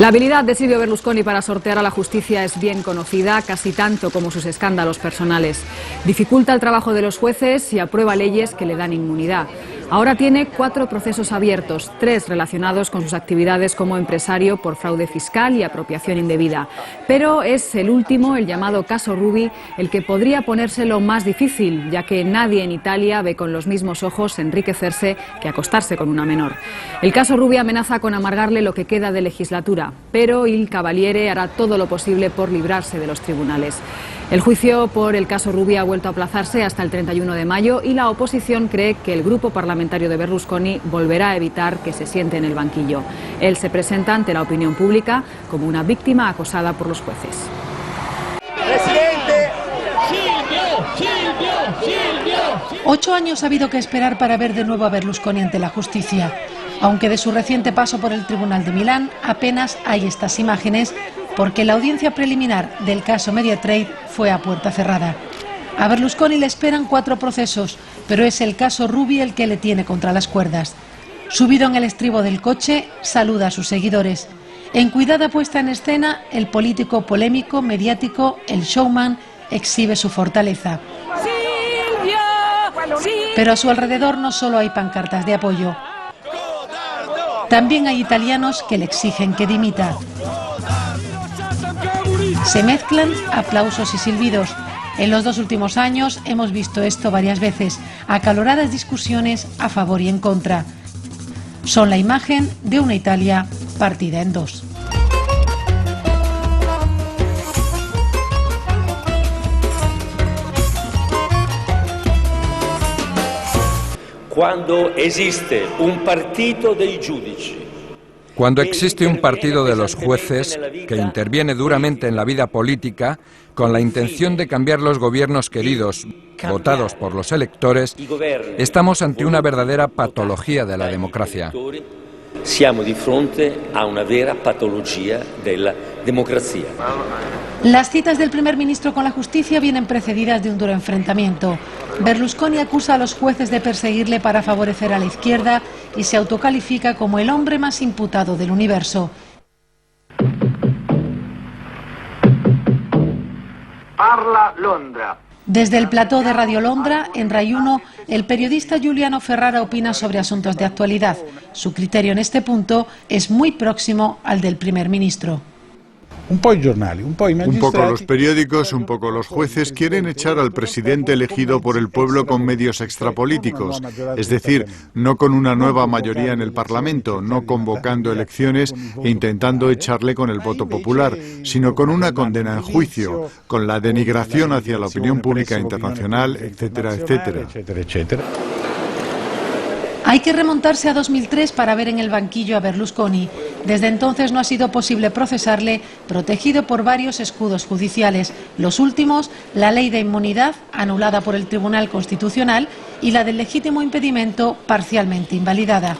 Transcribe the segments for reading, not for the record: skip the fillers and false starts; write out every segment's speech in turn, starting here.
La habilidad de Silvio Berlusconi para sortear a la justicia es bien conocida, casi tanto como sus escándalos personales. Dificulta el trabajo de los jueces y aprueba leyes que le dan inmunidad. Ahora tiene 4 procesos abiertos, 3 relacionados con sus actividades como empresario por fraude fiscal y apropiación indebida. Pero es el último, el llamado caso Ruby, el que podría ponérselo más difícil, ya que nadie en Italia ve con los mismos ojos enriquecerse que acostarse con una menor. El caso Ruby amenaza con amargarle lo que queda de legislatura, pero Il Cavaliere hará todo lo posible por librarse de los tribunales. El juicio por el caso Ruby ha vuelto a aplazarse hasta el 31 de mayo y la oposición cree que el grupo parlamentario de Berlusconi volverá a evitar que se siente en el banquillo. Él se presenta ante la opinión pública como una víctima acosada por los jueces. Presidente. 8 años ha habido que esperar para ver de nuevo a Berlusconi ante la justicia. Aunque de su reciente paso por el Tribunal de Milán apenas hay estas imágenes, porque la audiencia preliminar del caso Mediatrade fue a puerta cerrada. A Berlusconi le esperan 4 procesos, pero es el caso Ruby el que le tiene contra las cuerdas. Subido en el estribo del coche, saluda a sus seguidores. En cuidada puesta en escena, el político polémico, mediático, el showman, exhibe su fortaleza. Pero a su alrededor no solo hay pancartas de apoyo. También hay italianos que le exigen que dimita. Se mezclan aplausos y silbidos. En los 2 últimos años hemos visto esto varias veces, acaloradas discusiones a favor y en contra. Son la imagen de una Italia partida en 2. Cuando existe un partido dei giudici. Cuando existe un partido de los jueces que interviene duramente en la vida política con la intención de cambiar los gobiernos queridos, votados por los electores, estamos ante una verdadera patología de la democracia. Siamo di fronte a una vera patologia della democrazia. Las citas del primer ministro con la justicia vienen precedidas de un duro enfrentamiento. Berlusconi acusa a los jueces de perseguirle para favorecer a la izquierda y se autocalifica como el hombre más imputado del universo. Parla Londra. Desde el plató de Radio Londra, en Rai 1, el periodista Giuliano Ferrara opina sobre asuntos de actualidad. Su criterio en este punto es muy próximo al del primer ministro. Un poco los periódicos, un poco los jueces quieren echar al presidente elegido por el pueblo con medios extrapolíticos, es decir, no con una nueva mayoría en el Parlamento, no convocando elecciones e intentando echarle con el voto popular, sino con una condena en juicio, con la denigración hacia la opinión pública internacional, etcétera, etcétera. Hay que remontarse a 2003 para ver en el banquillo a Berlusconi. Desde entonces no ha sido posible procesarle, protegido por varios escudos judiciales. Los últimos, la ley de inmunidad, anulada por el Tribunal Constitucional, y la del legítimo impedimento, parcialmente invalidada.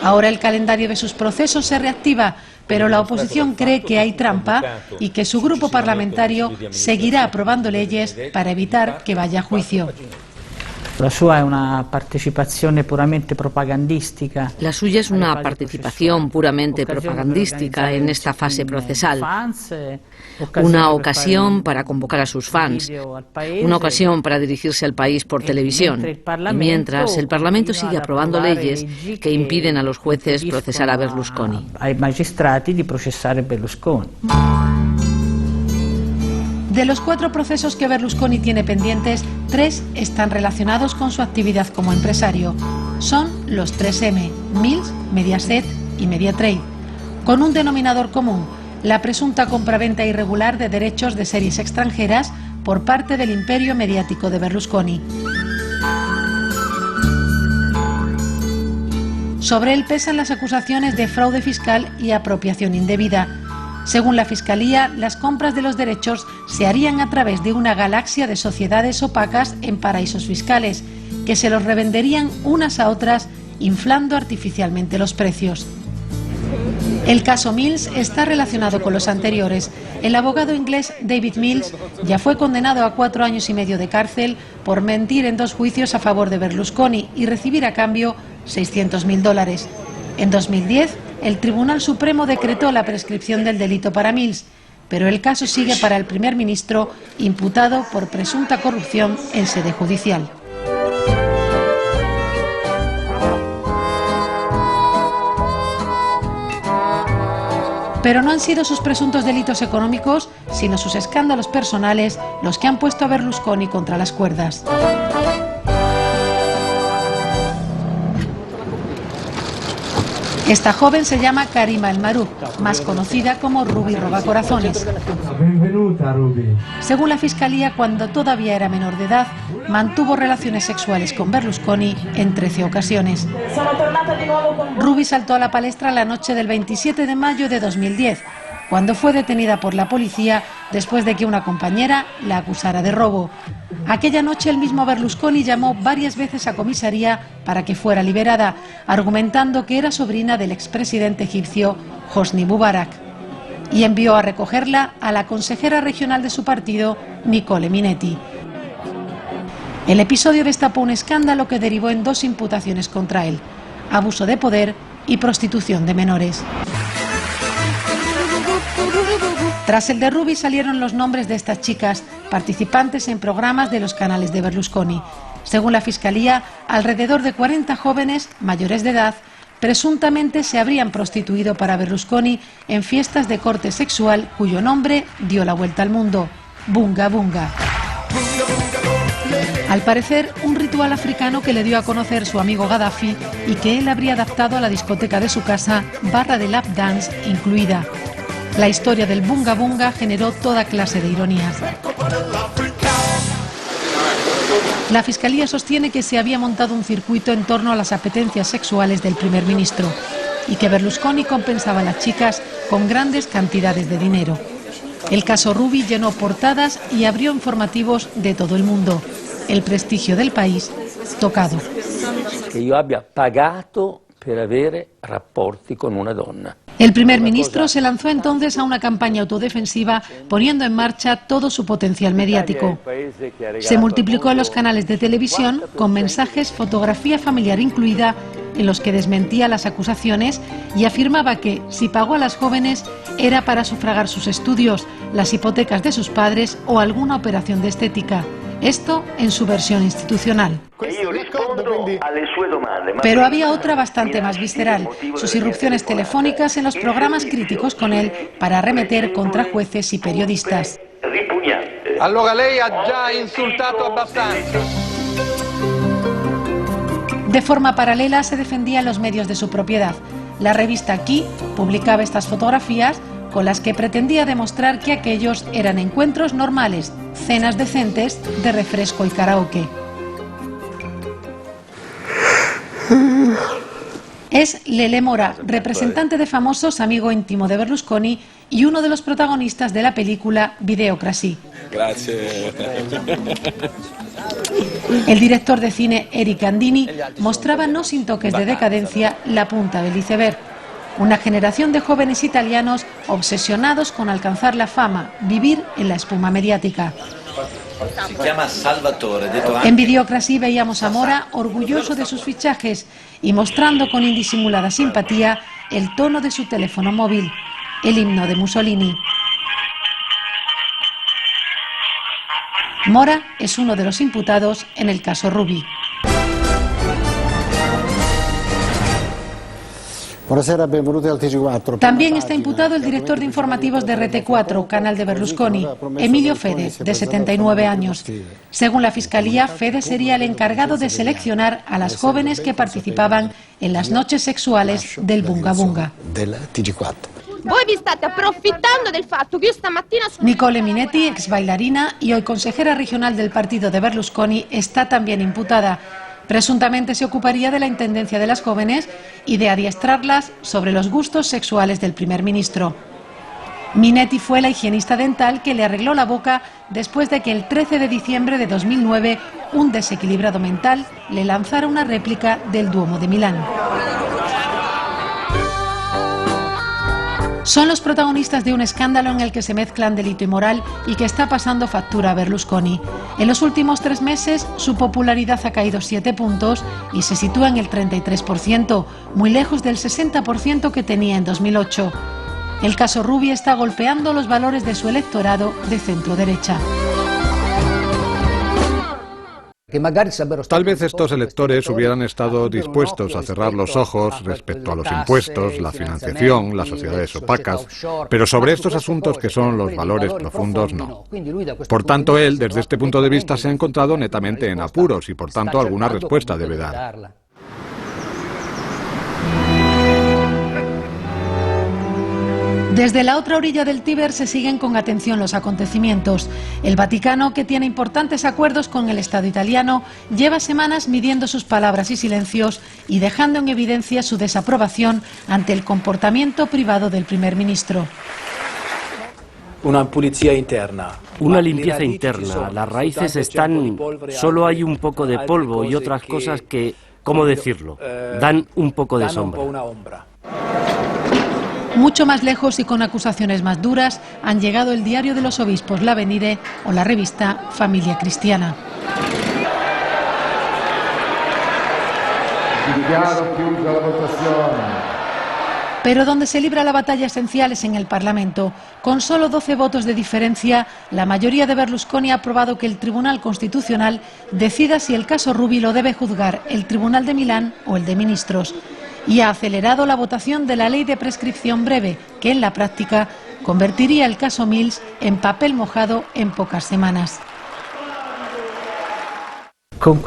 Ahora el calendario de sus procesos se reactiva, pero la oposición cree que hay trampa y que su grupo parlamentario seguirá aprobando leyes para evitar que vaya a juicio. La suya es una participación puramente propagandística. La suya es una participación puramente propagandística en esta fase procesal. Una ocasión para convocar a sus fans, una ocasión para dirigirse al país por televisión, y mientras el Parlamento sigue aprobando leyes que impiden a los jueces procesar a Berlusconi. Ai magistrati di processare Berlusconi. De los 4 procesos que Berlusconi tiene pendientes, 3 están relacionados con su actividad como empresario. Son los 3M, Mills, Mediaset y Mediatrade, con un denominador común: la presunta compraventa irregular de derechos de series extranjeras por parte del imperio mediático de Berlusconi. Sobre él pesan las acusaciones de fraude fiscal y apropiación indebida. Según la Fiscalía, las compras de los derechos se harían a través de una galaxia de sociedades opacas en paraísos fiscales, que se los revenderían unas a otras, inflando artificialmente los precios. El caso Mills está relacionado con los anteriores. El abogado inglés David Mills ya fue condenado a 4 años y medio de cárcel por mentir en 2 juicios a favor de Berlusconi y recibir a cambio $600.000. En 2010 el Tribunal Supremo decretó la prescripción del delito para Mills, pero el caso sigue para el primer ministro, imputado por presunta corrupción en sede judicial. Pero no han sido sus presuntos delitos económicos, sino sus escándalos personales los que han puesto a Berlusconi contra las cuerdas. Esta joven se llama Karima El Maruf, más conocida como Ruby Robacorazones. Según la Fiscalía, cuando todavía era menor de edad, mantuvo relaciones sexuales con Berlusconi en 13 ocasiones. Ruby saltó a la palestra la noche del 27 de mayo de 2010, cuando fue detenida por la policía después de que una compañera la acusara de robo. Aquella noche el mismo Berlusconi llamó varias veces a comisaría para que fuera liberada, argumentando que era sobrina del expresidente egipcio Hosni Mubarak, y envió a recogerla a la consejera regional de su partido, Nicole Minetti. El episodio destapó un escándalo que derivó en 2 imputaciones contra él: abuso de poder y prostitución de menores. Tras el de Ruby salieron los nombres de estas chicas, participantes en programas de los canales de Berlusconi. Según la Fiscalía, alrededor de 40 jóvenes mayores de edad presuntamente se habrían prostituido para Berlusconi en fiestas de corte sexual cuyo nombre dio la vuelta al mundo: Bunga Bunga. Al parecer, un ritual africano que le dio a conocer su amigo Gaddafi y que él habría adaptado a la discoteca de su casa, barra de lap dance incluida. La historia del Bunga Bunga generó toda clase de ironías. La Fiscalía sostiene que se había montado un circuito en torno a las apetencias sexuales del primer ministro y que Berlusconi compensaba a las chicas con grandes cantidades de dinero. El caso Ruby llenó portadas y abrió informativos de todo el mundo. El prestigio del país tocado. Que yo haya pagado por avere rapporti con una donna. El primer ministro se lanzó entonces a una campaña autodefensiva poniendo en marcha todo su potencial mediático. Se multiplicó en los canales de televisión con mensajes, fotografía familiar incluida, en los que desmentía las acusaciones y afirmaba que, si pagó a las jóvenes, era para sufragar sus estudios, las hipotecas de sus padres o alguna operación de estética. Esto en su versión institucional. Pero había otra bastante más visceral: sus irrupciones telefónicas en los programas críticos con él para arremeter contra jueces y periodistas. Allora lei ha già insultato abbastanza. De forma paralela se defendía en los medios de su propiedad. La revista Aquí publicaba estas fotografías con las que pretendía demostrar que aquellos eran encuentros normales, cenas decentes de refresco y karaoke. Es Lele Mora, representante de famosos, amigo íntimo de Berlusconi y uno de los protagonistas de la película Videocracy. Gracias. El director de cine Eric Andini mostraba, no sin toques de decadencia, la punta del iceberg. Una generación de jóvenes italianos obsesionados con alcanzar la fama, vivir en la espuma mediática. En Videocracy veíamos a Mora orgulloso de sus fichajes y mostrando con indisimulada simpatía el tono de su teléfono móvil, el himno de Mussolini. Mora es uno de los imputados en el caso Ruby. También está imputado el director de informativos de RT4, canal de Berlusconi, Emilio Fede, de 79 años. Según la Fiscalía, Fede sería el encargado de seleccionar a las jóvenes que participaban en las noches sexuales del Bunga Bunga. Nicole Minetti, ex bailarina y hoy consejera regional del partido de Berlusconi, está también imputada. Presuntamente se ocuparía de la intendencia de las jóvenes y de adiestrarlas sobre los gustos sexuales del primer ministro. Minetti fue la higienista dental que le arregló la boca después de que el 13 de diciembre de 2009 un desequilibrado mental le lanzara una réplica del Duomo de Milán. Son los protagonistas de un escándalo en el que se mezclan delito y moral y que está pasando factura a Berlusconi. En los últimos 3 meses, su popularidad ha caído 7 puntos y se sitúa en el 33%, muy lejos del 60% que tenía en 2008. El caso Ruby está golpeando los valores de su electorado de centro-derecha. Tal vez estos electores hubieran estado dispuestos a cerrar los ojos respecto a los impuestos, la financiación, las sociedades opacas, pero sobre estos asuntos que son los valores profundos, no. Por tanto, él, desde este punto de vista, se ha encontrado netamente en apuros y, por tanto, alguna respuesta debe dar. Desde la otra orilla del Tíber se siguen con atención los acontecimientos. El Vaticano, que tiene importantes acuerdos con el Estado italiano, lleva semanas midiendo sus palabras y silencios y dejando en evidencia su desaprobación ante el comportamiento privado del primer ministro. Una limpieza interna. Las raíces están... Solo hay un poco de polvo y otras cosas que, ¿cómo decirlo?, dan un poco de sombra. Mucho más lejos y con acusaciones más duras han llegado el Diario de los Obispos, l'Avvenire o la revista Familia Cristiana. Pero donde se libra la batalla esencial es en el Parlamento. Con solo 12 votos de diferencia, la mayoría de Berlusconi ha aprobado que el Tribunal Constitucional decida si el caso Ruby lo debe juzgar el Tribunal de Milán o el de Ministros. Y ha acelerado la votación de la ley de prescripción breve, que en la práctica convertiría el caso Mills en papel mojado en pocas semanas. Con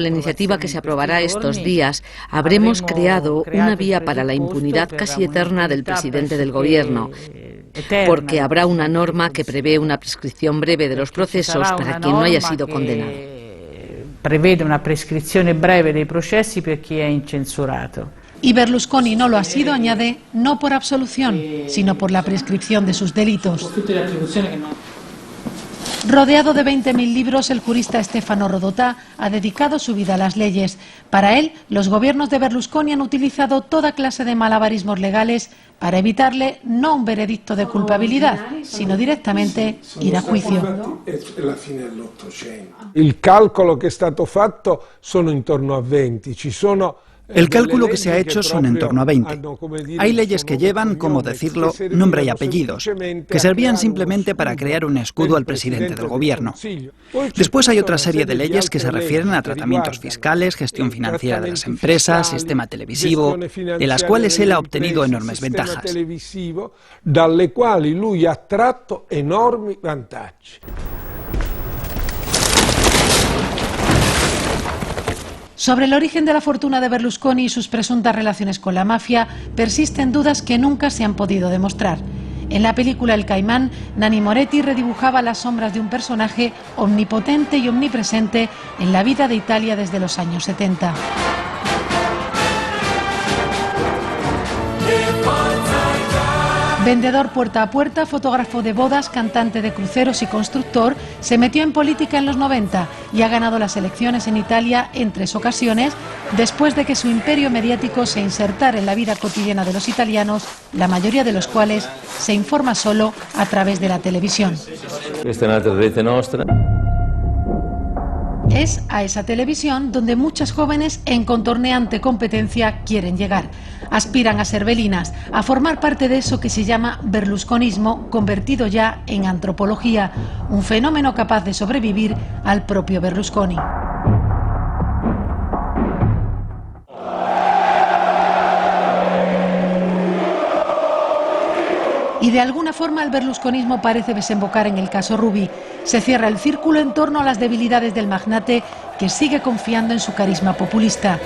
la iniciativa que se aprobará estos días, habremos creado una vía para la impunidad casi eterna del presidente del gobierno, porque habrá una norma que prevé una prescripción breve de los procesos para quien no haya sido condenado. Prevede una prescrizione breve dei processi per chi è incensurato. Y Berlusconi no lo ha sido, añade, no por absolución, sino por la prescripción de sus delitos. Rodeado de 20.000 libros, el jurista Stefano Rodotà ha dedicado su vida a las leyes. Para él, los gobiernos de Berlusconi han utilizado toda clase de malabarismos legales para evitarle no un veredicto de culpabilidad, sino directamente ir a juicio. Il calcolo che è stato fatto sono intorno a 20, ci sono... El cálculo que se ha hecho son en torno a 20. Hay leyes que llevan, como decirlo, nombre y apellidos, que servían simplemente para crear un escudo al presidente del gobierno. Después hay otra serie de leyes que se refieren a tratamientos fiscales, gestión financiera de las empresas, sistema televisivo, de las cuales él ha obtenido enormes ventajas. Dalle quali lui ha tratto enormi vantaggi. Sobre el origen de la fortuna de Berlusconi y sus presuntas relaciones con la mafia, persisten dudas que nunca se han podido demostrar. En la película El Caimán, Nanni Moretti redibujaba las sombras de un personaje omnipotente y omnipresente en la vida de Italia desde los años 70. Vendedor puerta a puerta, fotógrafo de bodas, cantante de cruceros y constructor, se metió en política en los 90 y ha ganado las elecciones en Italia en 3 ocasiones, después de que su imperio mediático se insertara en la vida cotidiana de los italianos, la mayoría de los cuales se informa solo a través de la televisión. Es a esa televisión donde muchas jóvenes en contorneante competencia quieren llegar. Aspiran a ser belinas, a formar parte de eso que se llama berlusconismo, convertido ya en antropología, un fenómeno capaz de sobrevivir al propio Berlusconi. Y de alguna forma el berlusconismo parece desembocar en el caso Ruby. Se cierra el círculo en torno a las debilidades del magnate, que sigue confiando en su carisma populista.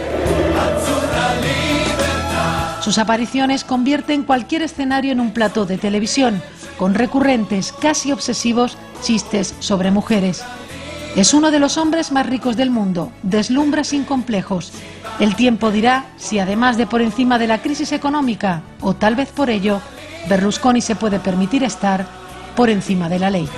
Sus apariciones convierten cualquier escenario en un plató de televisión, con recurrentes, casi obsesivos, chistes sobre mujeres. Es uno de los hombres más ricos del mundo, deslumbra sin complejos. El tiempo dirá si, además de por encima de la crisis económica, o tal vez por ello, Berlusconi se puede permitir estar por encima de la ley.